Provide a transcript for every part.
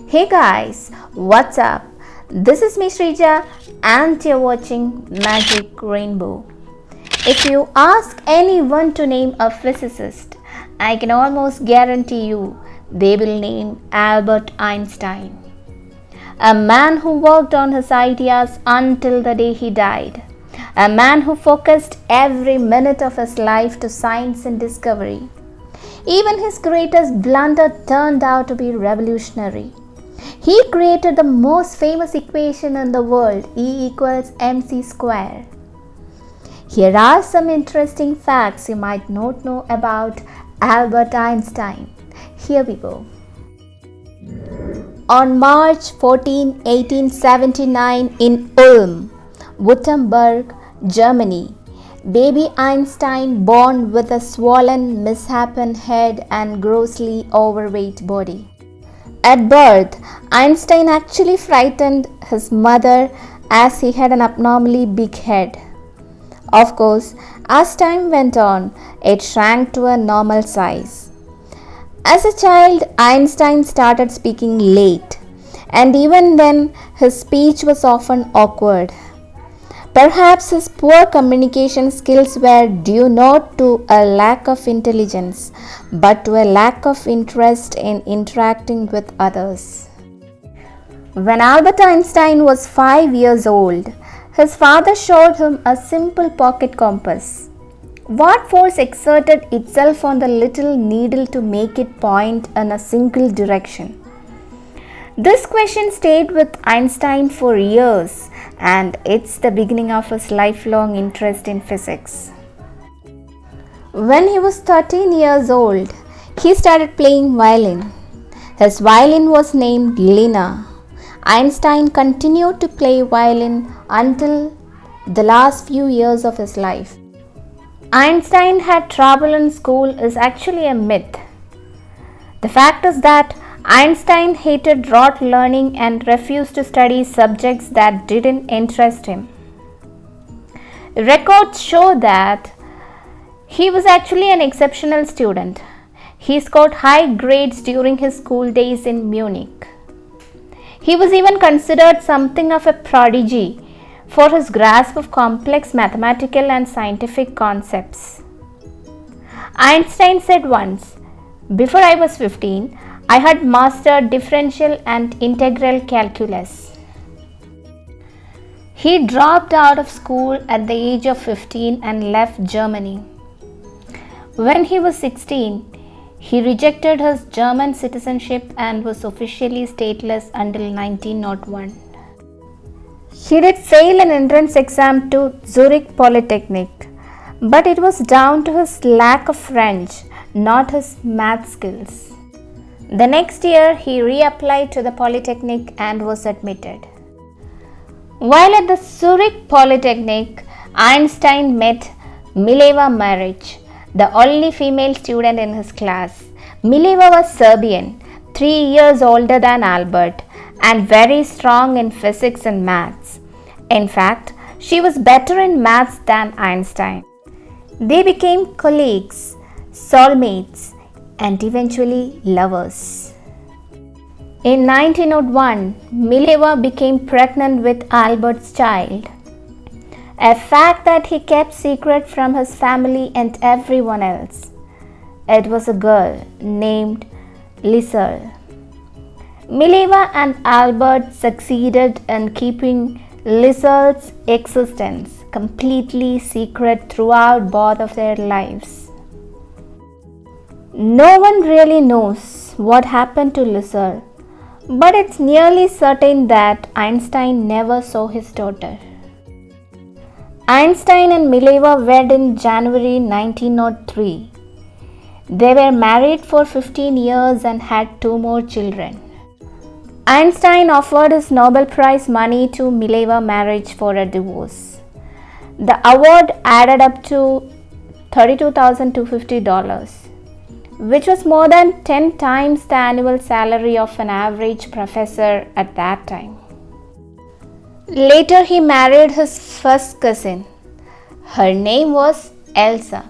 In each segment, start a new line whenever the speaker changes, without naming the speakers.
Hey guys, what's up? This is me Shrija and you're watching Magic Rainbow. If you ask anyone to name a physicist, I can almost guarantee you they will name Albert Einstein. A man who worked on his ideas until the day he died. A man who focused every minute of his life to science and discovery. Even his greatest blunder turned out to be revolutionary. He created the most famous equation in the world, E equals mc square. Here are some interesting facts you might not know about Albert Einstein. Here we go. On March 14, 1879 in Ulm, Württemberg, Germany, baby Einstein born with a swollen, misshapen head and grossly overweight body. At birth, Einstein actually frightened his mother as he had an abnormally big head. Of course, as time went on, it shrank to a normal size. As a child, Einstein started speaking late, and even then, his speech was often awkward. Perhaps his poor communication skills were due not to a lack of intelligence, but to a lack of interest in interacting with others. When Albert Einstein was 5 years old, his father showed him a simple pocket compass. What force exerted itself on the little needle to make it point in a single direction? This question stayed with Einstein for years, and it's the beginning of his lifelong interest in physics. When he was 13 years old, he started playing violin. His violin was named Lena. Einstein continued to play violin until the last few years of his life. Einstein had trouble in school is actually a myth. The fact is that Einstein hated rote learning and refused to study subjects that didn't interest him. Records show that he was actually an exceptional student. He scored high grades during his school days in Munich. He was even considered something of a prodigy for his grasp of complex mathematical and scientific concepts. Einstein said once, "Before I was 15, I had mastered differential and integral calculus." He dropped out of school at the age of 15 and left Germany. When he was 16, he rejected his German citizenship and was officially stateless until 1901. He did fail an entrance exam to Zurich Polytechnic, but it was down to his lack of French, not his math skills. The next year, he reapplied to the Polytechnic and was admitted. While at the Zurich Polytechnic, Einstein met Mileva Maric, the only female student in his class. Mileva was Serbian, 3 years older than Albert, and very strong in physics and maths. In fact, she was better in maths than Einstein. They became colleagues, soulmates, and eventually lovers. In 1901, Mileva became pregnant with Albert's child, a fact that he kept secret from his family and everyone else. It was a girl named Lisel. Mileva and Albert succeeded in keeping Lisel's existence completely secret throughout both of their lives. No one really knows what happened to Lisel, but it's nearly certain that Einstein never saw his daughter. Einstein and Mileva wed in January 1903. They were married for 15 years and had 2 more children. Einstein offered his Nobel Prize money to Mileva Maric for a divorce. The award added up to $32,250. Which was more than 10 times the annual salary of an average professor at that time. Later, he married his first cousin. Her name was Elsa.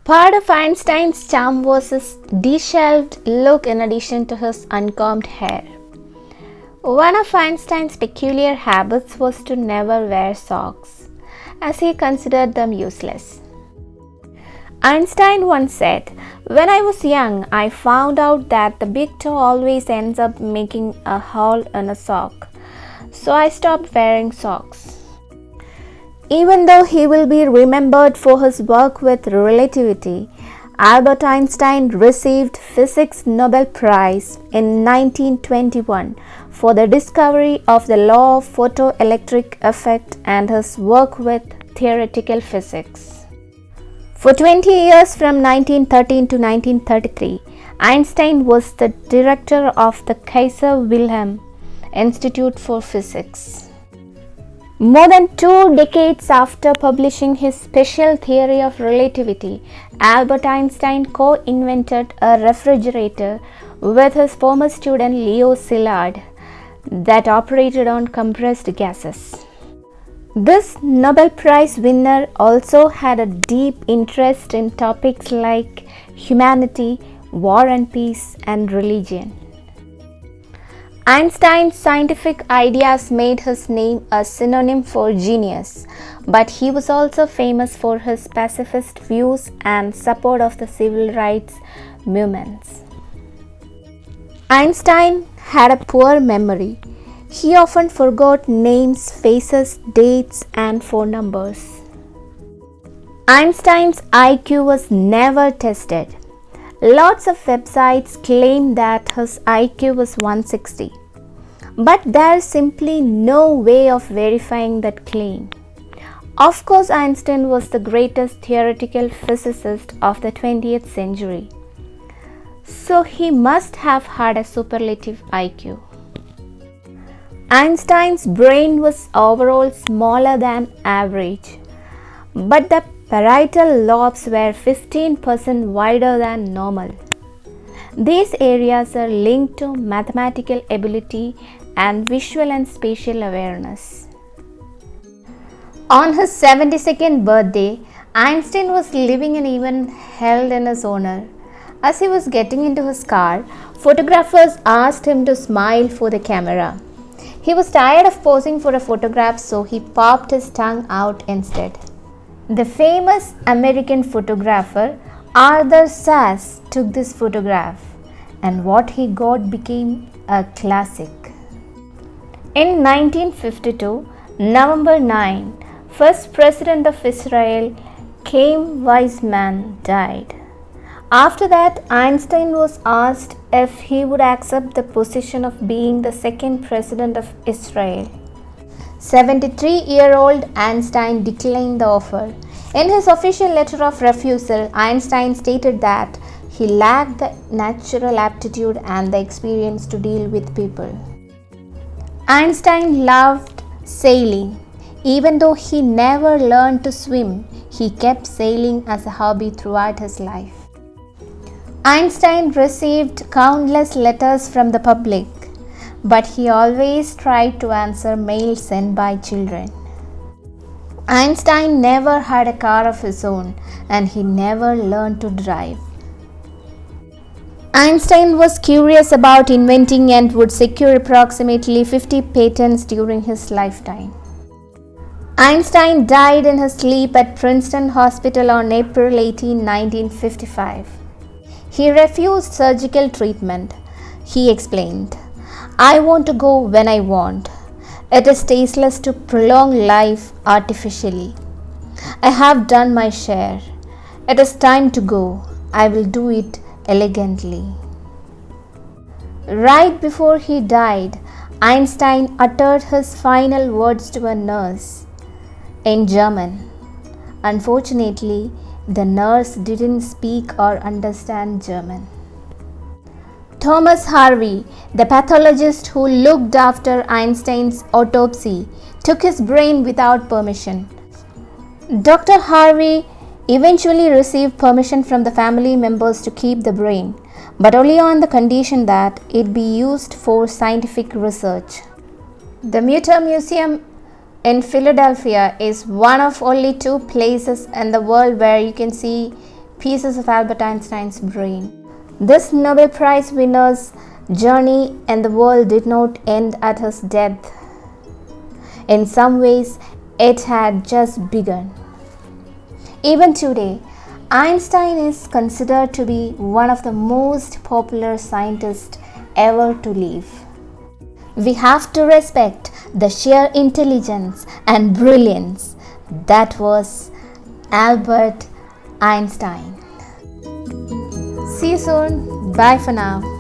Part of Einstein's charm was his disheveled look in addition to his uncombed hair. One of Einstein's peculiar habits was to never wear socks, as he considered them useless. Einstein once said, "When I was young, I found out that the big toe always ends up making a hole in a sock, so I stopped wearing socks." Even though he will be remembered for his work with relativity, Albert Einstein received Physics Nobel Prize in 1921 for the discovery of the law of photoelectric effect and his work with theoretical physics. For 20 years from 1913 to 1933, Einstein was the director of the Kaiser Wilhelm Institute for Physics. More than 2 decades after publishing his special theory of relativity, Albert Einstein co-invented a refrigerator with his former student Leo Szilard that operated on compressed gases. This Nobel Prize winner also had a deep interest in topics like humanity, war and peace, and religion. Einstein's scientific ideas made his name a synonym for genius, but he was also famous for his pacifist views and support of the civil rights movements. Einstein had a poor memory. He often forgot names, faces, dates, and phone numbers. Einstein's IQ was never tested. Lots of websites claim that his IQ was 160, but there's simply no way of verifying that claim. Of course, Einstein was the greatest theoretical physicist of the 20th century, so he must have had a superlative IQ. Einstein's brain was overall smaller than average, but the parietal lobes were 15% wider than normal. These areas are linked to mathematical ability and visual and spatial awareness. On his 72nd birthday, Einstein was living an event held in his honor. As he was getting into his car, photographers asked him to smile for the camera. He was tired of posing for a photograph, so he popped his tongue out instead. The famous American photographer Arthur Sass took this photograph, and what he got became a classic. In 1952, November 9, first president of Israel, Chaim Weizmann, died. After that, Einstein was asked if he would accept the position of being the second president of Israel. 73-year-old Einstein declined the offer. In his official letter of refusal, Einstein stated that he lacked the natural aptitude and the experience to deal with people. Einstein loved sailing. Even though he never learned to swim, he kept sailing as a hobby throughout his life. Einstein received countless letters from the public, but he always tried to answer mail sent by children. Einstein never had a car of his own, and he never learned to drive. Einstein was curious about inventing and would secure approximately 50 patents during his lifetime. Einstein died in his sleep at Princeton Hospital on April 18, 1955. He refused surgical treatment. He explained, "I want to go when I want. It is tasteless to prolong life artificially. I have done my share. It is time to go. I will do it elegantly." Right before he died, Einstein uttered his final words to a nurse in German. Unfortunately, the nurse didn't speak or understand German. Thomas Harvey, the pathologist who looked after Einstein's autopsy, took his brain without permission. Dr. Harvey eventually received permission from the family members to keep the brain, but only on the condition that it be used for scientific research. The Mutter Museum in Philadelphia is one of only 2 places in the world where you can see pieces of Albert Einstein's brain. This Nobel Prize winner's journey in the world did not end at his death. In some ways, it had just begun. Even today, Einstein is considered to be one of the most popular scientists ever to live. We have to respect the sheer intelligence and brilliance that was Albert Einstein. See you soon. Bye for now.